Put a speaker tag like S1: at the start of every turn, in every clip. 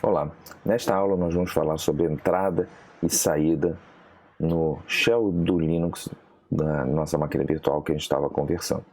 S1: Olá, nesta aula nós vamos falar sobre entrada e saída no shell do Linux da nossa máquina virtual que a gente estava conversando.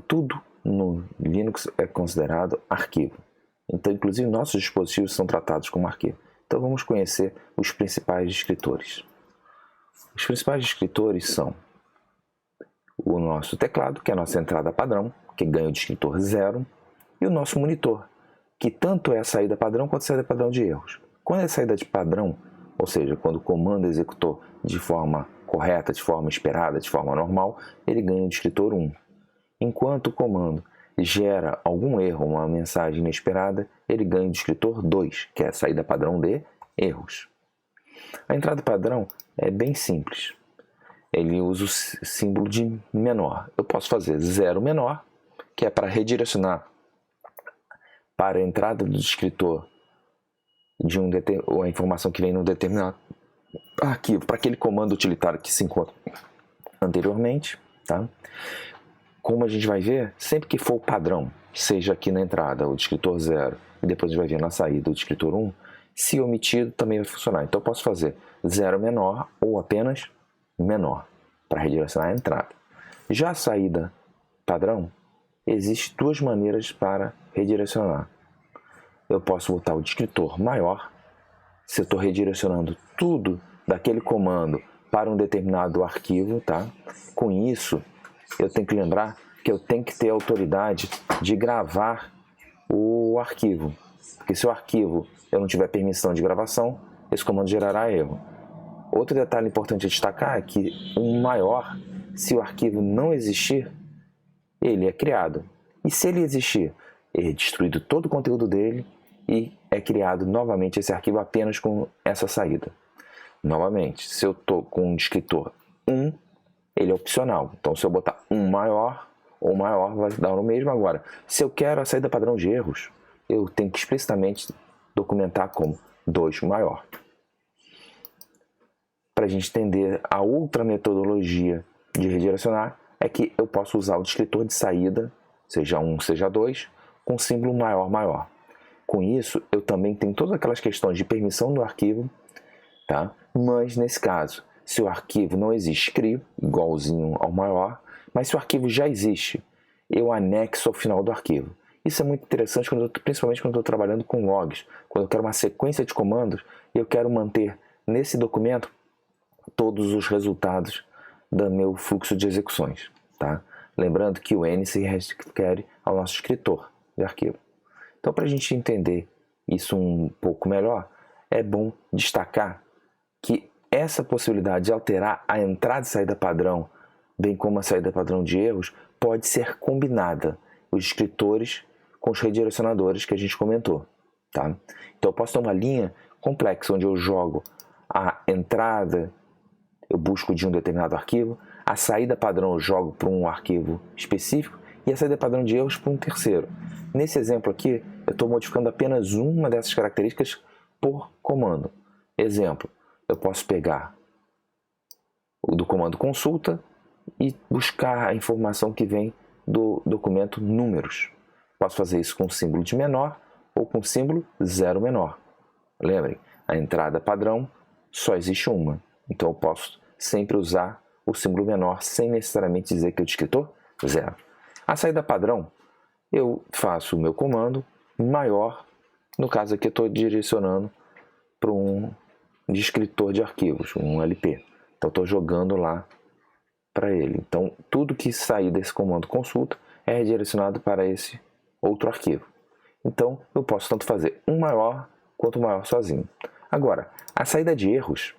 S1: Tudo no Linux é considerado arquivo, então inclusive nossos dispositivos são tratados como arquivo. Então vamos conhecer os principais descritores. Os principais descritores são o nosso teclado, que é a nossa entrada padrão, que ganha o descritor 0, e o nosso monitor, que tanto é a saída padrão quanto a saída padrão de erros. Quando é saída de padrão, ou seja, quando o comando executou de forma correta, de forma esperada, de forma normal, ele ganha o descritor 1. Enquanto o comando gera algum erro, uma mensagem inesperada, ele ganha o descritor 2, que é a saída padrão de erros. A entrada padrão é bem simples. Ele usa o símbolo de menor. Eu posso fazer 0 menor, que é para redirecionar para a entrada do descritor de a informação que vem num determinado arquivo, para aquele comando utilitário que se encontra anteriormente. Tá? Como a gente vai ver, sempre que for o padrão, seja aqui na entrada o descritor 0 e depois a gente vai ver na saída o descritor 1, se omitido também vai funcionar. Então eu posso fazer 0 menor ou apenas menor para redirecionar a entrada. Já a saída padrão, existem duas maneiras para redirecionar. Eu posso botar o descritor maior, se eu estou redirecionando tudo daquele comando para um determinado arquivo, tá? Com isso, eu tenho que lembrar que eu tenho que ter a autoridade de gravar o arquivo. Porque se o arquivo eu não tiver permissão de gravação, esse comando gerará erro. Outro detalhe importante a destacar é que um maior, se o arquivo não existir, ele é criado. E se ele existir, é destruído todo o conteúdo dele e é criado novamente esse arquivo apenas com essa saída. Novamente, se eu estou com um descritor 1, ele é opcional. Então, se eu botar 1 maior, ou maior vai dar no mesmo. Agora, se eu quero a saída padrão de erros, eu tenho que explicitamente documentar como 2 maior. Para a gente entender a outra metodologia de redirecionar, é que eu posso usar o descritor de saída, seja 1, seja 2, com símbolo maior. Com isso, eu também tenho todas aquelas questões de permissão do arquivo, tá? Mas nesse caso, se o arquivo não existe, crio, igualzinho ao maior, mas se o arquivo já existe, eu anexo ao final do arquivo. Isso é muito interessante, principalmente quando eu estou trabalhando com logs, quando eu quero uma sequência de comandos e eu quero manter nesse documento todos os resultados do meu fluxo de execuções. Tá? Lembrando que o N se refere ao nosso escritor de arquivo. Então, para a gente entender isso um pouco melhor, é bom destacar que essa possibilidade de alterar a entrada e saída padrão, bem como a saída padrão de erros, pode ser combinada, os descritores com os redirecionadores que a gente comentou. Tá? Então, eu posso ter uma linha complexa, onde eu jogo a entrada, eu busco de um determinado arquivo, a saída padrão eu jogo para um arquivo específico e a saída padrão de erros para um terceiro. Nesse exemplo aqui, eu estou modificando apenas uma dessas características por comando. Exemplo, eu posso pegar o do comando consulta e buscar a informação que vem do documento números. Posso fazer isso com símbolo de menor ou com símbolo 0 menor. Lembrem, a entrada padrão só existe uma, então eu posso sempre usar o símbolo menor sem necessariamente dizer que é o descritor 0. A saída padrão, eu faço o meu comando maior, no caso aqui eu estou direcionando para um descritor de arquivos, um LP. Então estou jogando lá para ele. Então tudo que sair desse comando consulta é redirecionado para esse outro arquivo. Então eu posso tanto fazer um maior quanto um maior sozinho. Agora, a saída de erros,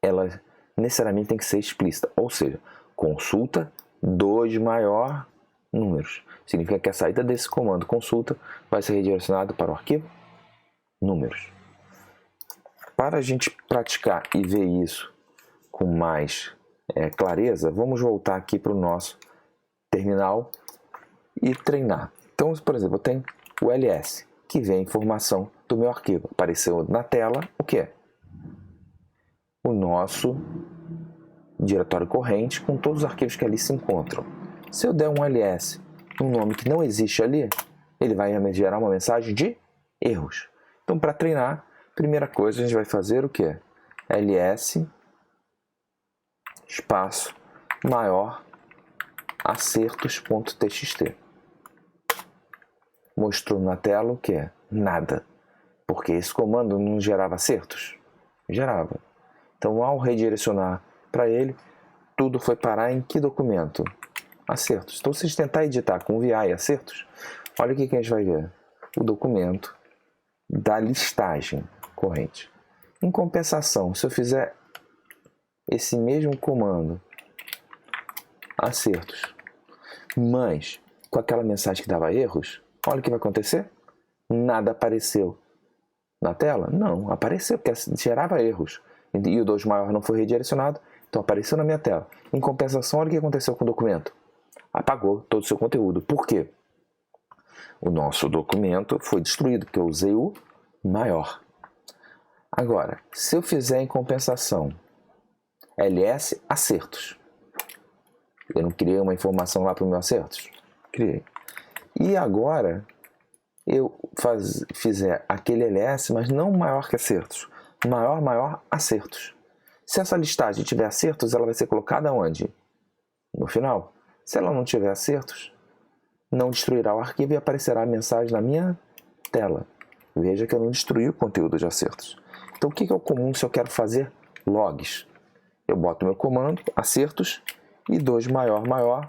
S1: ela necessariamente tem que ser explícita, ou seja, consulta 2 maior números. Significa que a saída desse comando consulta vai ser redirecionada para o arquivo números. Para a gente praticar e ver isso com mais clareza, vamos voltar aqui para o nosso terminal e treinar. Então, por exemplo, eu tenho o ls, que vem a informação do meu arquivo. Apareceu na tela o que é? O nosso diretório corrente com todos os arquivos que ali se encontram. Se eu der um ls, um nome que não existe ali, ele vai gerar uma mensagem de erros. Então, para treinar, primeira coisa a gente vai fazer o quê? ls espaço maior acertos.txt. Mostrou na tela o que? Nada. Porque esse comando não gerava acertos? Gerava. Então, ao redirecionar para ele, tudo foi parar em que documento? Acertos. Então, se a gente tentar editar com VI e acertos, olha o que a gente vai ver. O documento da listagem corrente. Em compensação, se eu fizer esse mesmo comando, acertos, mas com aquela mensagem que dava erros, olha o que vai acontecer. Nada apareceu na tela? Não, apareceu, porque gerava erros. E o 2 maior não foi redirecionado, então apareceu na minha tela. Em compensação, olha o que aconteceu com o documento. Apagou todo o seu conteúdo. Por quê? O nosso documento foi destruído, porque eu usei o maior. Agora, se eu fizer em compensação ls acertos, eu não criei uma informação lá para o meu acertos? Criei. E agora, eu fizer aquele ls, mas não maior que acertos. Maior, acertos. Se essa listagem tiver acertos, ela vai ser colocada onde? No final. Se ela não tiver acertos, não destruirá o arquivo e aparecerá a mensagem na minha tela. Veja que eu não destruí o conteúdo de acertos. Então, o que é o comum se eu quero fazer logs? Eu boto meu comando, acertos, e 2 maior,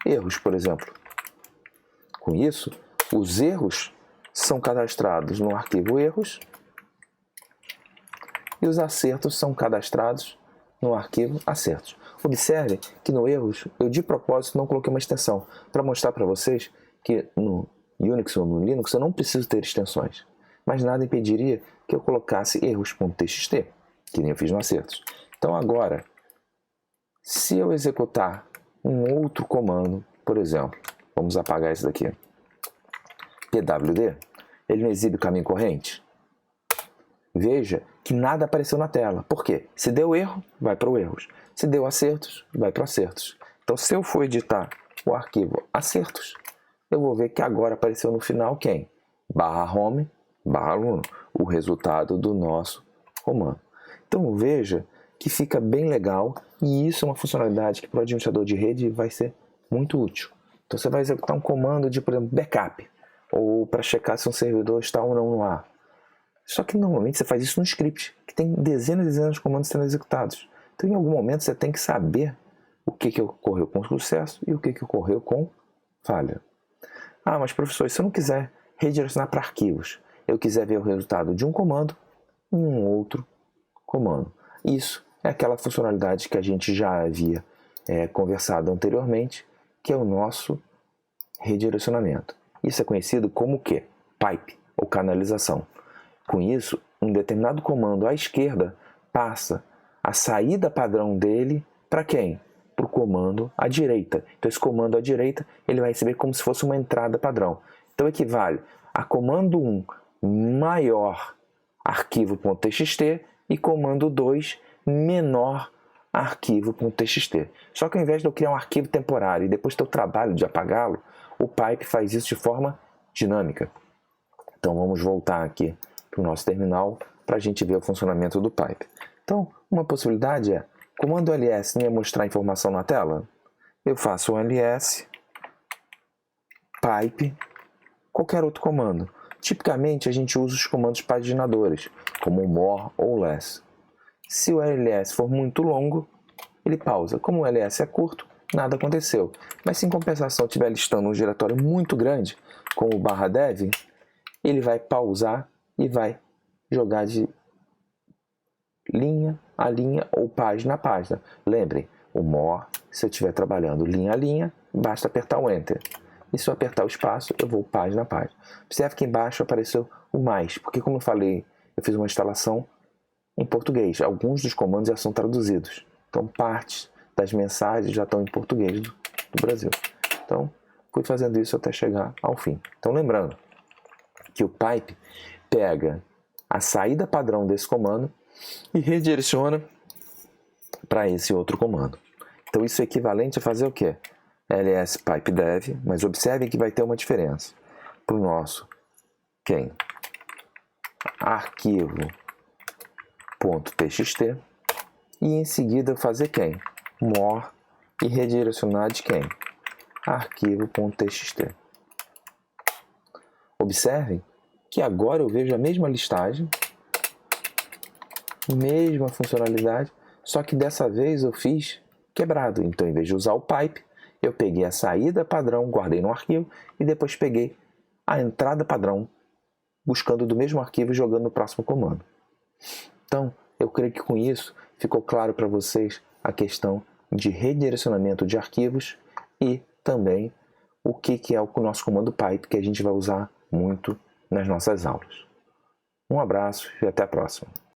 S1: erros, por exemplo. Com isso, os erros são cadastrados no arquivo erros e os acertos são cadastrados no arquivo acertos. Observe que no erros, eu de propósito não coloquei uma extensão para mostrar para vocês que no Unix ou no Linux eu não preciso ter extensões. Mas nada impediria que eu colocasse erros.txt, que nem eu fiz no acertos. Então agora, se eu executar um outro comando, por exemplo, vamos apagar esse daqui, pwd, ele não exibe o caminho corrente? Veja que nada apareceu na tela. Por quê? Se deu erro, vai para o erros. Se deu acertos, vai para acertos. Então, se eu for editar o arquivo acertos, eu vou ver que agora apareceu no final quem? /home, /aluno, o resultado do nosso comando. Então, veja que fica bem legal e isso é uma funcionalidade que para o administrador de rede vai ser muito útil. Então, você vai executar um comando de, por exemplo, backup, ou para checar se um servidor está ou não no ar. Só que normalmente você faz isso no script, que tem dezenas e dezenas de comandos sendo executados. Então, em algum momento, você tem que saber o que ocorreu com sucesso e o que ocorreu com falha. Ah, mas professor, se eu não quiser redirecionar para arquivos, eu quiser ver o resultado de um comando em um outro comando. Isso é aquela funcionalidade que a gente já havia conversado anteriormente, que é o nosso redirecionamento. Isso é conhecido como o quê? Pipe, ou canalização. Com isso, um determinado comando à esquerda passa a saída padrão dele para quem? Para o comando à direita. Então, esse comando à direita ele vai receber como se fosse uma entrada padrão. Então, equivale a comando 1 maior arquivo.txt e comando 2 menor arquivo.txt. Só que ao invés de eu criar um arquivo temporário e depois ter o trabalho de apagá-lo, o pipe faz isso de forma dinâmica. Então, vamos voltar aqui para o nosso terminal para a gente ver o funcionamento do pipe. Então, uma possibilidade é, comando ls não ia mostrar a informação na tela? Eu faço o ls pipe, qualquer outro comando. Tipicamente, a gente usa os comandos paginadores, como more ou less. Se o ls for muito longo, ele pausa. Como o ls é curto, nada aconteceu. Mas se em compensação estiver listando um diretório muito grande, como o /dev, ele vai pausar e vai jogar de linha a linha ou página a página. Lembrem, o more, se eu estiver trabalhando linha a linha, basta apertar o Enter. E se eu apertar o espaço, eu vou página a página. Observe que embaixo apareceu o mais, porque como eu falei, eu fiz uma instalação em português. Alguns dos comandos já são traduzidos. Então, partes das mensagens já estão em português do Brasil. Então, fui fazendo isso até chegar ao fim. Então, lembrando que o pipe pega a saída padrão desse comando e redireciona para esse outro comando. Então, isso é equivalente a fazer o quê? ls pipe dev, mas observem que vai ter uma diferença. Para o nosso arquivo.txt e em seguida fazer quem? More e redirecionar de quem? Arquivo.txt. Observem que agora eu vejo a mesma listagem, mesma funcionalidade, só que dessa vez eu fiz quebrado. Então, em vez de usar o pipe, eu peguei a saída padrão, guardei no arquivo e depois peguei a entrada padrão, buscando do mesmo arquivo e jogando no próximo comando. Então, eu creio que com isso ficou claro para vocês a questão de redirecionamento de arquivos e também o que é o nosso comando pipe, que a gente vai usar muito nas nossas aulas. Um abraço e até a próxima.